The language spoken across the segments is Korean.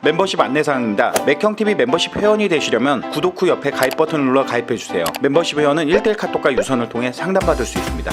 멤버십 안내사항입니다. 맥형TV 멤버십 회원이 되시려면 구독 후 옆에 가입 버튼을 눌러 가입해주세요. 멤버십 회원은 1대1 카톡과 유선을 통해 상담받을 수 있습니다.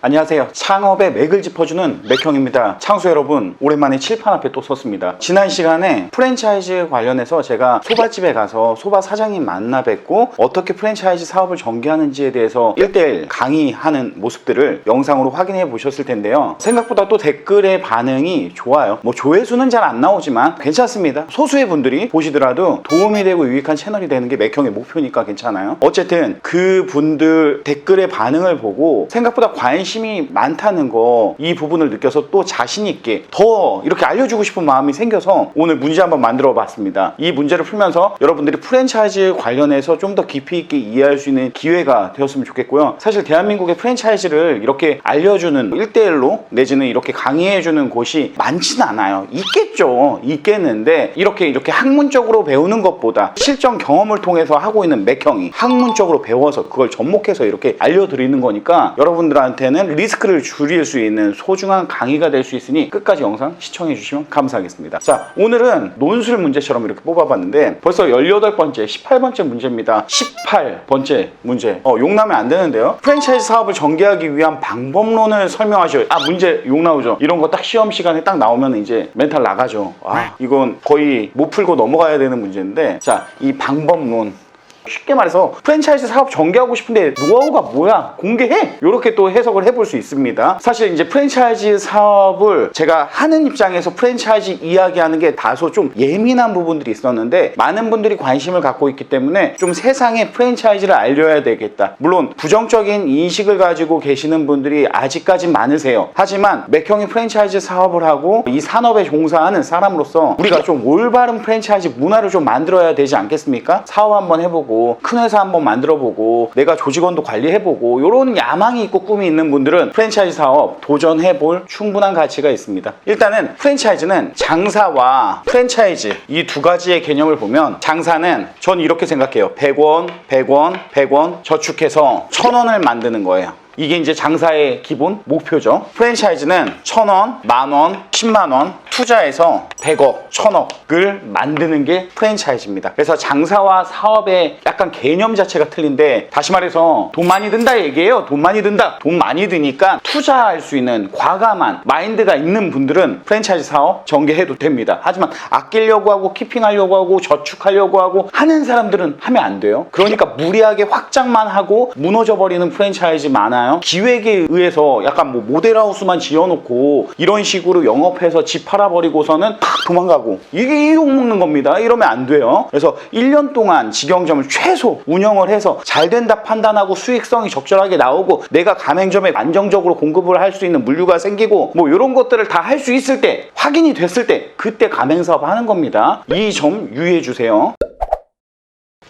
안녕하세요. 창업의 맥을 짚어주는 맥형입니다. 창수 여러분, 오랜만에 칠판 앞에 또 섰습니다. 지난 시간에 프랜차이즈 관련해서 제가 소바집에 가서 소바 사장님 만나 뵙고 어떻게 프랜차이즈 사업을 전개하는지에 대해서 1대1 강의하는 모습들을 영상으로 확인해 보셨을 텐데요. 생각보다 또 댓글의 반응이 좋아요. 뭐 조회수는 잘 안 나오지만 괜찮습니다. 소수의 분들이 보시더라도 도움이 되고 유익한 채널이 되는 게 맥형의 목표니까 괜찮아요. 어쨌든 그 분들 댓글의 반응을 보고 생각보다 관심이 많다는 거, 이 부분을 느껴서 또 자신 있게 더 이렇게 알려주고 싶은 마음이 생겨서 오늘 문제 한번 만들어 봤습니다. 이 문제를 풀면서 여러분들이 프랜차이즈 관련해서 좀 더 깊이 있게 이해할 수 있는 기회가 되었으면 좋겠고요. 사실 대한민국의 프랜차이즈를 이렇게 알려주는 1대1로 내지는 이렇게 강의해주는 곳이 많지는 않아요. 있겠죠. 있겠는데 이렇게 학문적으로 배우는 것보다 실전 경험을 통해서 하고 있는 맥형이 학문적으로 배워서 그걸 접목해서 이렇게 알려드리는 거니까 여러분들한테는 리스크를 줄일 수 있는 소중한 강의가 될 수 있으니 끝까지 영상 시청해 주시면 감사하겠습니다. 자, 오늘은 논술 문제처럼 이렇게 뽑아봤는데 벌써 18번째, 18번째 문제입니다. 18번째 문제. 욕나면 안 되는데요. 프랜차이즈 사업을 전개하기 위한 방법론을 설명하셔요. 문제 욕 나오죠. 이런 거 딱 시험 시간에 딱 나오면 이제 멘탈 나가죠. 이건 거의 못 풀고 넘어가야 되는 문제인데, 자, 이 방법론. 쉽게 말해서 프랜차이즈 사업 전개하고 싶은데 노하우가 뭐야? 공개해! 이렇게 또 해석을 해볼 수 있습니다. 사실 이제 프랜차이즈 사업을 제가 하는 입장에서 프랜차이즈 이야기하는 게 다소 좀 예민한 부분들이 있었는데 많은 분들이 관심을 갖고 있기 때문에 좀 세상에 프랜차이즈를 알려야 되겠다. 물론 부정적인 인식을 가지고 계시는 분들이 아직까지 많으세요. 하지만 맥형이 프랜차이즈 사업을 하고 이 산업에 종사하는 사람으로서 우리가 좀 올바른 프랜차이즈 문화를 좀 만들어야 되지 않겠습니까? 사업 한번 해보고 큰 회사 한번 만들어보고 내가 조직원도 관리해보고 이런 야망이 있고 꿈이 있는 분들은 프랜차이즈 사업 도전해볼 충분한 가치가 있습니다. 일단은 프랜차이즈는 장사와 프랜차이즈 이 두 가지의 개념을 보면, 장사는 전 이렇게 생각해요. 100원, 100원, 100원 저축해서 1000원을 만드는 거예요. 이게 이제 장사의 기본 목표죠. 프랜차이즈는 1000원, 만원, 10만원 투자해서 100억, 1000억을 만드는 게 프랜차이즈입니다. 그래서 장사와 사업의 약간 개념 자체가 틀린데, 다시 말해서 돈 많이 든다 얘기예요. 돈 많이 든다. 돈 많이 드니까 투자할 수 있는 과감한 마인드가 있는 분들은 프랜차이즈 사업 전개해도 됩니다. 하지만 아끼려고 하고 키핑하려고 하고 저축하려고 하고 하는 사람들은 하면 안 돼요. 그러니까 무리하게 확장만 하고 무너져 버리는 프랜차이즈 많아요. 기획에 의해서 약간 뭐 모델하우스만 지어놓고 이런 식으로 영업해서 집 팔아버리고서는 팍 도망가고, 이게 욕먹는 겁니다. 이러면 안 돼요. 그래서 1년 동안 직영점을 최소 운영을 해서 잘 된다 판단하고 수익성이 적절하게 나오고 내가 가맹점에 안정적으로 공급을 할 수 있는 물류가 생기고 뭐 이런 것들을 다 할 수 있을 때, 확인이 됐을 때 그때 가맹사업 하는 겁니다. 이 점 유의해 주세요.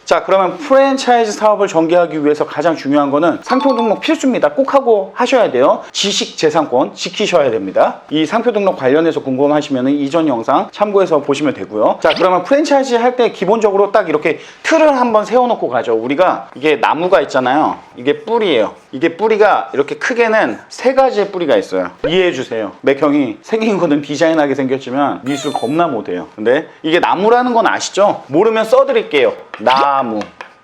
자, 그러면 프랜차이즈 사업을 전개하기 위해서 가장 중요한 거는 상표 등록 필수입니다. 꼭 하고 하셔야 돼요. 지식재산권 지키셔야 됩니다. 이 상표 등록 관련해서 궁금하시면 이전 영상 참고해서 보시면 되고요. 자, 그러면 프랜차이즈 할 때 기본적으로 딱 이렇게 틀을 한번 세워놓고 가죠. 우리가 이게 나무가 있잖아요. 이게 뿌리예요. 이게 뿌리가 이렇게 크게는 3가지의 뿌리가 있어요. 이해해 주세요. 맥형이 생긴 거는 디자인하게 생겼지만 미술 겁나 못해요. 근데 이게 나무라는 건 아시죠? 모르면 써드릴게요. 나무.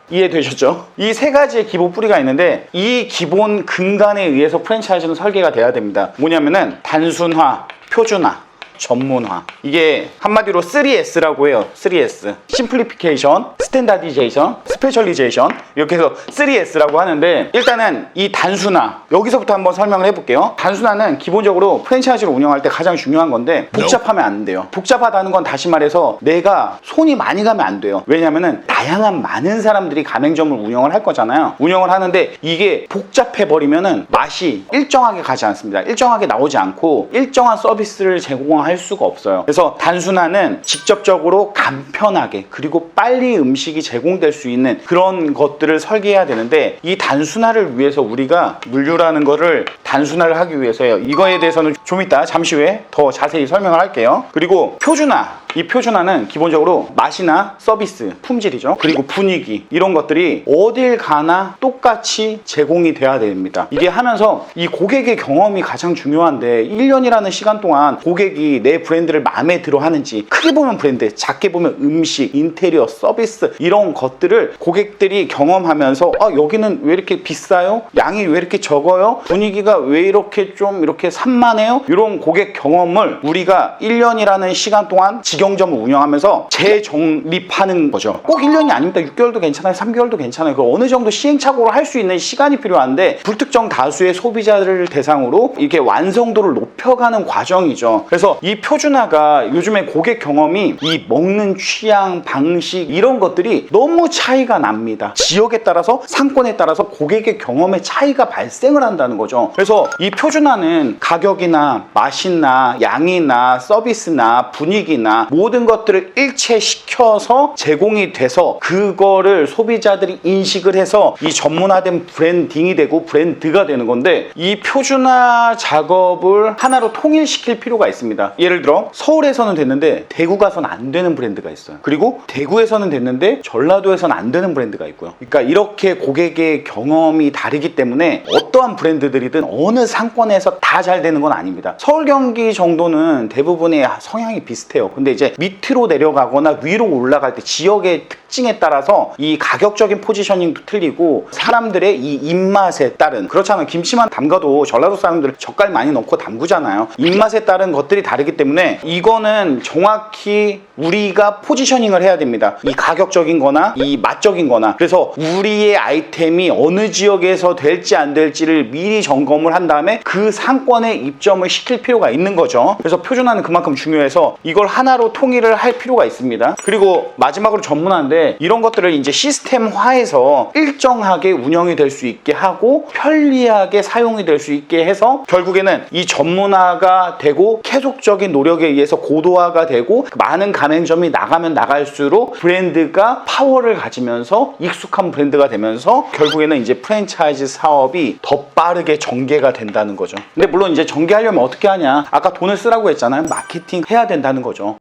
이해되셨죠? 이 3가지의 기본 뿌리가 있는데 이 기본 근간에 의해서 프랜차이즈는 설계가 돼야 됩니다. 뭐냐면은 단순화, 표준화, 전문화. 이게 한마디로 3S라고 해요. 3S. 심플리피케이션, 스탠다디제이션, 스페셜리제이션. 이렇게 해서 3S라고 하는데, 일단은 이 단순화, 여기서부터 한번 설명을 해볼게요. 단순화는 기본적으로 프랜차이즈를 운영할 때 가장 중요한 건데 복잡하면 안 돼요. 복잡하다는 건 다시 말해서 내가 손이 많이 가면 안 돼요. 왜냐면은 다양한 많은 사람들이 가맹점을 운영을 할 거잖아요. 운영을 하는데 이게 복잡해버리면은 맛이 일정하게 가지 않습니다. 일정하게 나오지 않고 일정한 서비스를 제공할 수가 없어요. 그래서 단순화는 직접적으로 간편하게 그리고 빨리 음식이 제공될 수 있는 그런 것들을 설계해야 되는데, 이 단순화를 위해서 우리가 물류라는 거를 단순화를 하기 위해서요. 이거에 대해서는 좀 이따 잠시 후에 더 자세히 설명을 할게요. 그리고 표준화. 이 표준화는 기본적으로 맛이나 서비스, 품질이죠. 그리고 분위기 이런 것들이 어딜 가나 똑같이 제공이 돼야 됩니다. 이게 하면서 이 고객의 경험이 가장 중요한데 1년이라는 시간 동안 고객이 내 브랜드를 마음에 들어 하는지, 크게 보면 브랜드, 작게 보면 음식, 인테리어, 서비스 이런 것들을 고객들이 경험하면서 여기는 왜 이렇게 비싸요? 양이 왜 이렇게 적어요? 분위기가 왜 이렇게 좀 이렇게 산만해요? 이런 고객 경험을 우리가 1년이라는 시간 동안 직영점을 운영하면서 재정립하는 거죠. 꼭 1년이 아닙니다. 6개월도 괜찮아요. 3개월도 괜찮아요. 그 어느 정도 시행착오를 할 수 있는 시간이 필요한데 불특정 다수의 소비자를 대상으로 이렇게 완성도를 높여가는 과정이죠. 그래서 이 표준화가 요즘에 고객 경험이 이 먹는 취향, 방식 이런 것들이 너무 차이가 납니다. 지역에 따라서, 상권에 따라서 고객의 경험의 차이가 발생을 한다는 거죠. 그래서 이 표준화는 가격이나 맛이나 양이나 서비스나 분위기나 모든 것들을 일체시켜서 제공이 돼서 그거를 소비자들이 인식을 해서 이 전문화된 브랜딩이 되고 브랜드가 되는 건데, 이 표준화 작업을 하나로 통일시킬 필요가 있습니다. 예를 들어 서울에서는 됐는데 대구 가서는 안 되는 브랜드가 있어요. 그리고 대구에서는 됐는데 전라도에서는 안 되는 브랜드가 있고요. 그러니까 이렇게 고객의 경험이 다르기 때문에 어떠한 브랜드들이든 어느 상권에서 다 잘 되는 건 아닙니다. 서울, 경기 정도는 대부분의 성향이 비슷해요. 근데 이제 밑으로 내려가거나 위로 올라갈 때 지역의 특징에 따라서 이 가격적인 포지셔닝도 틀리고 사람들의 이 입맛에 따른, 그렇잖아요. 김치만 담가도 전라도 사람들은 젓갈 많이 넣고 담그잖아요. 입맛에 따른 것들이 다르기 때문에 이거는 정확히 우리가 포지셔닝을 해야 됩니다. 이 가격적인 거나 이 맛적인 거나. 그래서 우리의 아이템이 어느 지역에서 될지 안 될지를 미리 점검을 한 다음에 그 상권에 입점을 시킬 필요가 있는 거죠. 그래서 표준화는 그만큼 중요해서 이걸 하나로 통일을 할 필요가 있습니다. 그리고 마지막으로 전문화인데, 이런 것들을 이제 시스템화해서 일정하게 운영이 될 수 있게 하고 편리하게 사용이 될 수 있게 해서 결국에는 이 전문화가 되고 계속적인 노력에 의해서 고도화가 되고 많은 가맹점이 나가면 나갈수록 브랜드가 파워를 가지면서 익숙한 브랜드가 되면서 결국에는 이제 프랜차이즈 사업이 더 빠르게 전개가 된다는 거죠. 근데 물론 이제 전개하려면 어떻게 하냐, 아까 돈을 쓰라고 했잖아요. 마케팅 해야 된다는 거죠.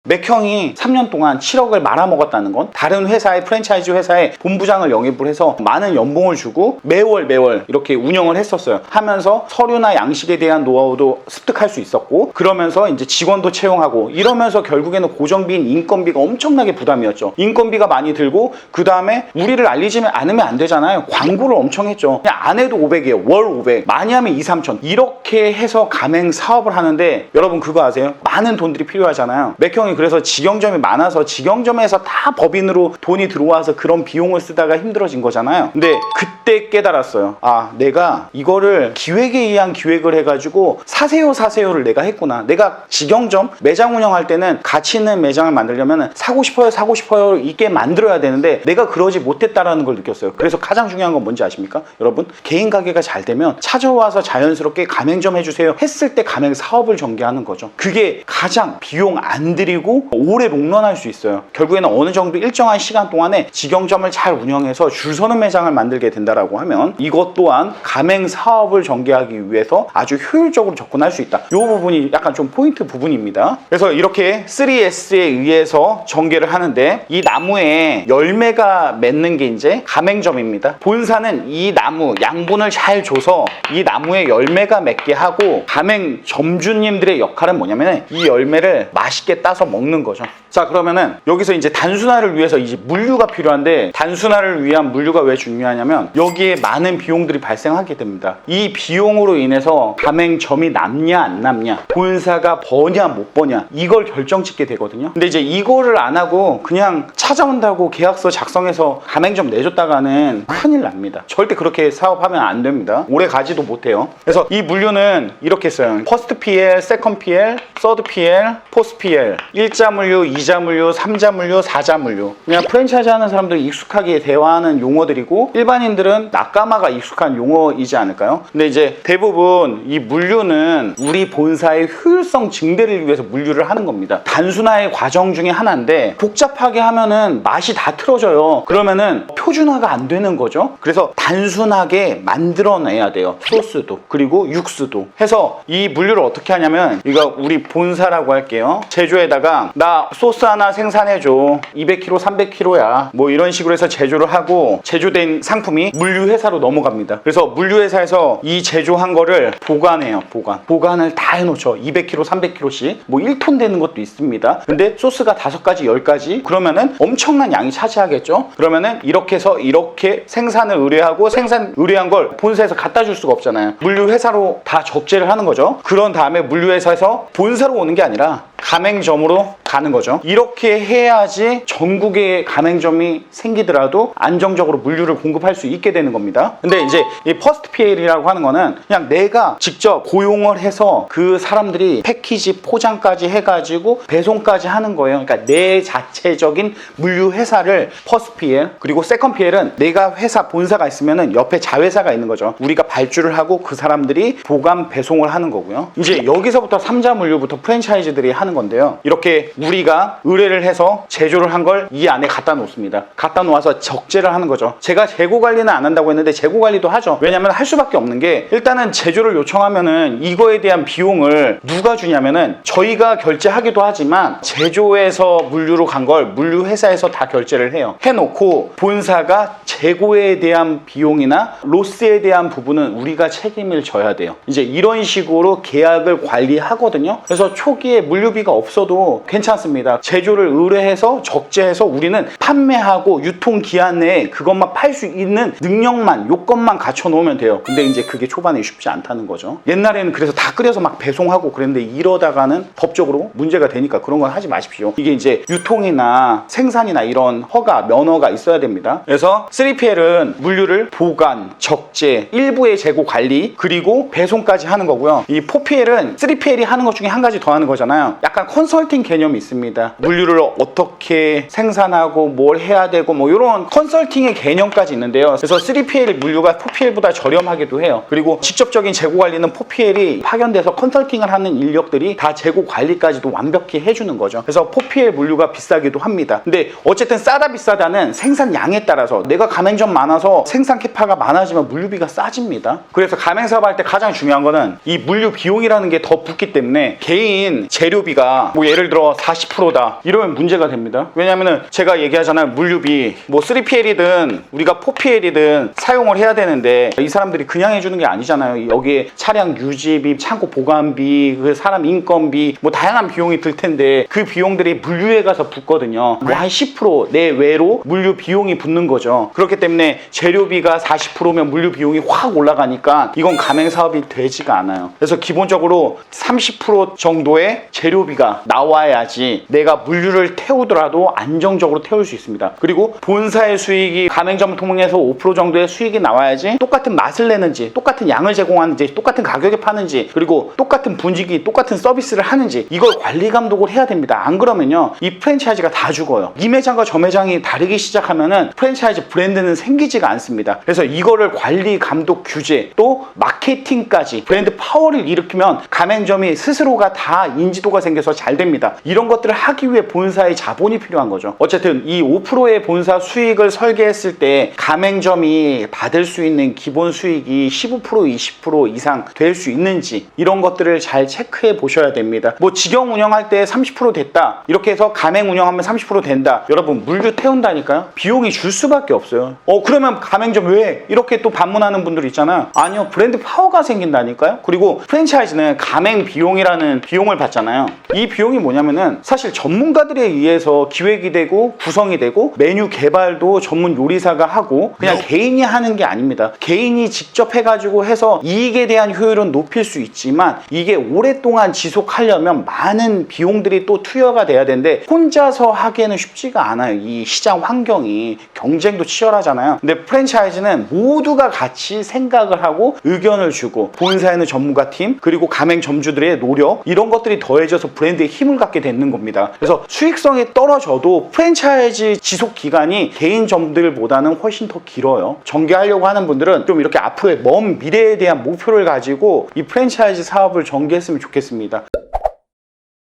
맥형이 3년 동안 7억을 말아먹었다는 건 다른 회사의, 프랜차이즈 회사에 본부장을 영입을 해서 많은 연봉을 주고 매월 이렇게 운영을 했었어요. 하면서 서류나 양식에 대한 노하우도 습득할 수 있었고, 그러면서 이제 직원도 채용하고 이러면서 결국에는 고정비인 인건비가 엄청나게 부담이었죠. 인건비가 많이 들고 그 다음에 우리를 알리지 않으면 안 되잖아요. 광고를 엄청 했죠. 그냥 안 해도 500이에요. 월 500. 많이 하면 2, 3천. 이렇게 해서 가맹 사업을 하는데 여러분 그거 아세요? 많은 돈들이 필요하잖아요. 맥형이 그래서 직영점이 많아서 직영점에서 다 법인으로 돈이 들어와서 그런 비용을 쓰다가 힘들어진 거잖아요. 근데 그때 깨달았어요. 아, 내가 이거를 기획에 의한 기획을 해가지고 사세요를 내가 했구나. 내가 직영점 매장 운영할 때는 가치 있는 매장을 만들려면 사고 싶어요 있게 만들어야 되는데 내가 그러지 못했다라는 걸 느꼈어요. 그래서 가장 중요한 건 뭔지 아십니까? 여러분, 개인 가게가 잘 되면 찾아와서 자연스럽게 가맹점 해주세요 했을 때 가맹 사업을 전개하는 거죠. 그게 가장 비용 안 들이고 오래 롱런할 수 있어요. 결국에는 어느 정도 일정한 시간 동안에 직영점을 잘 운영해서 줄 서는 매장을 만들게 된다라고 하면 이것 또한 가맹 사업을 전개하기 위해서 아주 효율적으로 접근할 수 있다. 이 부분이 약간 좀 포인트 부분입니다. 그래서 이렇게 3S에 의해서 전개를 하는데, 이 나무에 열매가 맺는 게 이제 가맹점입니다. 본사는 이 나무 양분을 잘 줘서 이 나무에 열매가 맺게 하고, 가맹 점주님들의 역할은 뭐냐면 이 열매를 맛있게 따서 먹는 거죠. 자, 그러면은 여기서 이제 단순화를 위해서 이제 물류가 필요한데, 단순화를 위한 물류가 왜 중요하냐면 여기에 많은 비용들이 발생하게 됩니다. 이 비용으로 인해서 가맹점이 남냐 안 남냐, 본사가 버냐 못 버냐, 이걸 결정짓게 되거든요. 근데 이제 이거를 안 하고 그냥 찾아온다고 계약서 작성해서 가맹점 내줬다가는 큰일 납니다. 절대 그렇게 사업하면 안 됩니다. 오래 가지도 못해요. 그래서 이 물류는 이렇게 써요. 퍼스트 PL, 세컨드 PL, 서드 PL, 포스트 PL, 1자 물류, 2자 물류, 3자 물류, 4자 물류. 그냥 프랜차이즈 하는 사람들이 익숙하게 대화하는 용어들이고 일반인들은 낙가마가 익숙한 용어이지 않을까요? 근데 이제 대부분 이 물류는 우리 본사의 효율성 증대를 위해서 물류를 하는 겁니다. 단순화의 과정 중에 하나인데 복잡하게 하면은 맛이 다 틀어져요. 그러면은 표준화가 안 되는 거죠. 그래서 단순하게 만들어내야 돼요. 소스도 그리고 육수도 해서 이 물류를 어떻게 하냐면, 이거 우리 본사라고 할게요. 제조에다가 나 소스 하나 생산해줘, 200kg 300kg야, 뭐 이런 식으로 해서 제조를 하고, 제조된 상품이 물류회사로 넘어갑니다. 그래서 물류회사에서 이 제조한 거를 보관해요. 보관을 다 해놓죠. 200kg 300kg씩 뭐 1톤 되는 것도 있습니다. 근데 소스가 5가지 10가지 그러면은 엄청난 양이 차지하겠죠. 그러면은 이렇게 해서 이렇게 생산을 의뢰하고, 생산 의뢰한 걸 본사에서 갖다 줄 수가 없잖아요. 물류회사로 다 적재를 하는 거죠. 그런 다음에 물류회사에서 본사로 오는 게 아니라 가맹점으로 가는 거죠. 이렇게 해야지 전국에 가맹점이 생기더라도 안정적으로 물류를 공급할 수 있게 되는 겁니다. 근데 이제 이 퍼스트 PL이라고 하는 거는 그냥 내가 직접 고용을 해서 그 사람들이 패키지 포장까지 해가지고 배송까지 하는 거예요. 그러니까 내 자체적인 물류 회사를 퍼스트 PL, 그리고 세컨드 PL은 내가 회사 본사가 있으면은 옆에 자회사가 있는 거죠. 우리가 발주를 하고 그 사람들이 보관 배송을 하는 거고요. 이제 여기서부터 3자 물류부터 프랜차이즈들이 하는 건데요. 이렇게 우리가 의뢰를 해서 제조를 한 걸 이 안에 갖다 놓습니다. 갖다 놓아서 적재를 하는 거죠. 제가 재고 관리는 안 한다고 했는데 재고 관리도 하죠. 왜냐면 할 수밖에 없는 게, 일단은 제조를 요청하면은 이거에 대한 비용을 누가 주냐면은 저희가 결제하기도 하지만 제조에서 물류로 간 걸 물류회사에서 다 결제를 해요. 해놓고 본사가 재고에 대한 비용이나 로스에 대한 부분은 우리가 책임을 져야 돼요. 이제 이런 식으로 계약을 관리하거든요. 그래서 초기에 물류비가 없어도 괜찮습니다. 제조를 의뢰해서 적재해서 우리는 판매하고 유통기한 내에 그것만 팔 수 있는 능력만, 요건만 갖춰 놓으면 돼요. 근데 이제 그게 초반에 쉽지 않다는 거죠. 옛날에는 그래서 다 끓여서 막 배송하고 그랬는데, 이러다가는 법적으로 문제가 되니까 그런 건 하지 마십시오. 이게 이제 유통이나 생산이나 이런 허가, 면허가 있어야 됩니다. 그래서 3PL은 물류를 보관, 적재, 일부의 재고 관리, 그리고 배송까지 하는 거고요. 이 4PL은 3PL이 하는 것 중에 한 가지 더 하는 거잖아요. 약간 컨설팅 개념이 있습니다. 물류를 어떻게 생산하고 뭘 해야 되고 뭐 이런 컨설팅의 개념까지 있는데요. 그래서 3PL 물류가 4PL보다 저렴하기도 해요. 그리고 직접적인 재고 관리는 4PL이 파견돼서 컨설팅을 하는 인력들이 다 재고 관리까지도 완벽히 해주는 거죠. 그래서 4PL 물류가 비싸기도 합니다. 근데 어쨌든 싸다 비싸다는 생산량에 따라서, 내가 가맹점 많아서 생산 캐파가 많아지면 물류비가 싸집니다. 그래서 가맹사업 할 때 가장 중요한 거는 이 물류 비용이라는 게 더 붙기 때문에, 개인 재료비가 뭐 예를 들어 40%다 이러면 문제가 됩니다. 왜냐면은 제가 얘기하잖아요. 물류비 뭐 3PL이든 우리가 4PL이든 사용을 해야 되는데, 이 사람들이 그냥 해주는 게 아니잖아요. 여기에 차량 유지비, 창고 보관비, 그 사람 인건비, 뭐 다양한 비용이 들 텐데 그 비용들이 물류에 가서 붙거든요. 뭐 한 10% 내외로 물류 비용이 붙는 거죠. 그렇기 때문에 재료비가 40%면 물류 비용이 확 올라가니까 이건 가맹사업이 되지가 않아요. 그래서 기본적으로 30% 정도의 재료비가 나와야지 내가 물류를 태우더라도 안정적으로 태울 수 있습니다. 그리고 본사의 수익이 가맹점 통해서 5% 정도의 수익이 나와야지 똑같은 맛을 내는지, 똑같은 양을 제공하는지, 똑같은 가격에 파는지, 그리고 똑같은 분위기, 똑같은 서비스를 하는지, 이걸 관리 감독을 해야 됩니다. 안 그러면요, 이 프랜차이즈가 다 죽어요. 이 매장과 저 매장이 다르기 시작하면은 프랜차이즈 브랜드는 생기지가 않습니다. 그래서 이거를 관리 감독 규제, 또 마케팅까지 브랜드 파워를 일으키면 가맹점이 스스로가 다 인지도가 생겨서 잘 됩니다. 이런 것들을 하기 위해 본사의 자본이 필요한 거죠. 어쨌든 이 5%의 본사 수익을 설계했을 때 가맹점이 받을 수 있는 기본 수익이 15% 20% 이상 될 수 있는지, 이런 것들을 잘 체크해 보셔야 됩니다. 뭐 직영 운영할 때 30% 됐다, 이렇게 해서 가맹 운영하면 30% 된다, 여러분 물류 태운다니까요. 비용이 줄 수밖에 없어요. 그러면 가맹점 왜? 이렇게 또 반문하는 분들 있잖아요. 아니요, 브랜드 파워가 생긴다니까요. 그리고 프랜차이즈는 가맹 비용이라는 비용을 받잖아요. 이 비용이 뭐냐면은 사실 전문가들에 의해서 기획이 되고 구성이 되고 메뉴 개발도 전문 요리사가 하고 그냥 개인이 하는 게 아닙니다. 개인이 직접 해가지고 해서 이익에 대한 효율은 높일 수 있지만, 이게 오랫동안 지속하려면 많은 비용들이 또 투여가 돼야 되는데 혼자서 하기에는 쉽지가 않아요. 이 시장 환경이, 경쟁도 치열하잖아요. 근데 프랜차이즈는 모두가 같이 생각을 하고 의견을 주고, 본사에는 전문가팀, 그리고 가맹점주들의 노력, 이런 것들이 더해져서 브랜드에 힘을 갖게 되는 겁니다. 그래서 수익성이 떨어져도 프랜차이즈 지속 기간이 개인 점들보다는 훨씬 더 길어요. 전개하려고 하는 분들은 좀 이렇게 앞으로의 먼 미래에 대한 목표를 가지고 이 프랜차이즈 사업을 전개했으면 좋겠습니다.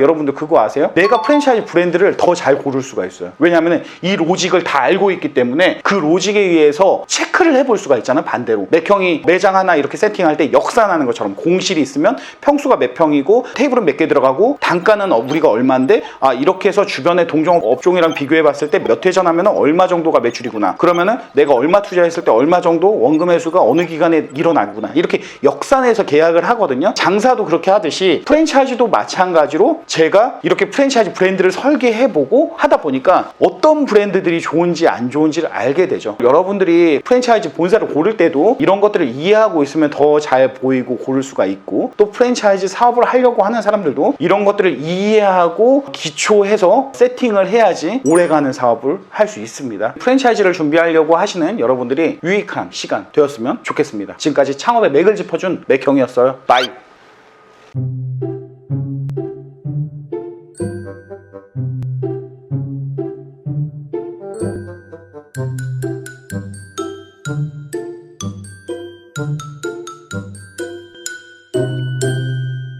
여러분들 그거 아세요? 내가 프랜차이즈 브랜드를 더 잘 고를 수가 있어요. 왜냐하면 이 로직을 다 알고 있기 때문에 그 로직에 의해서 체크를 해볼 수가 있잖아. 반대로 맥형이 매장 하나 이렇게 세팅할 때 역산하는 것처럼 공실이 있으면 평수가 몇 평이고 테이블은 몇 개 들어가고 단가는 우리가 얼마인데 이렇게 해서 주변의 동종 업종이랑 비교해 봤을 때 몇 회전 하면 얼마 정도가 매출이구나. 그러면은 내가 얼마 투자했을 때 얼마 정도 원금 회수가 어느 기간에 일어나구나. 이렇게 역산해서 계약을 하거든요. 장사도 그렇게 하듯이 프랜차이즈도 마찬가지로 제가 이렇게 프랜차이즈 브랜드를 설계해보고 하다 보니까 어떤 브랜드들이 좋은지 안 좋은지를 알게 되죠. 여러분들이 프랜차이즈 본사를 고를 때도 이런 것들을 이해하고 있으면 더 잘 보이고 고를 수가 있고, 또 프랜차이즈 사업을 하려고 하는 사람들도 이런 것들을 이해하고 기초해서 세팅을 해야지 오래가는 사업을 할 수 있습니다. 프랜차이즈를 준비하려고 하시는 여러분들이 유익한 시간 되었으면 좋겠습니다. 지금까지 창업의 맥을 짚어준 맥형이었어요. 바이.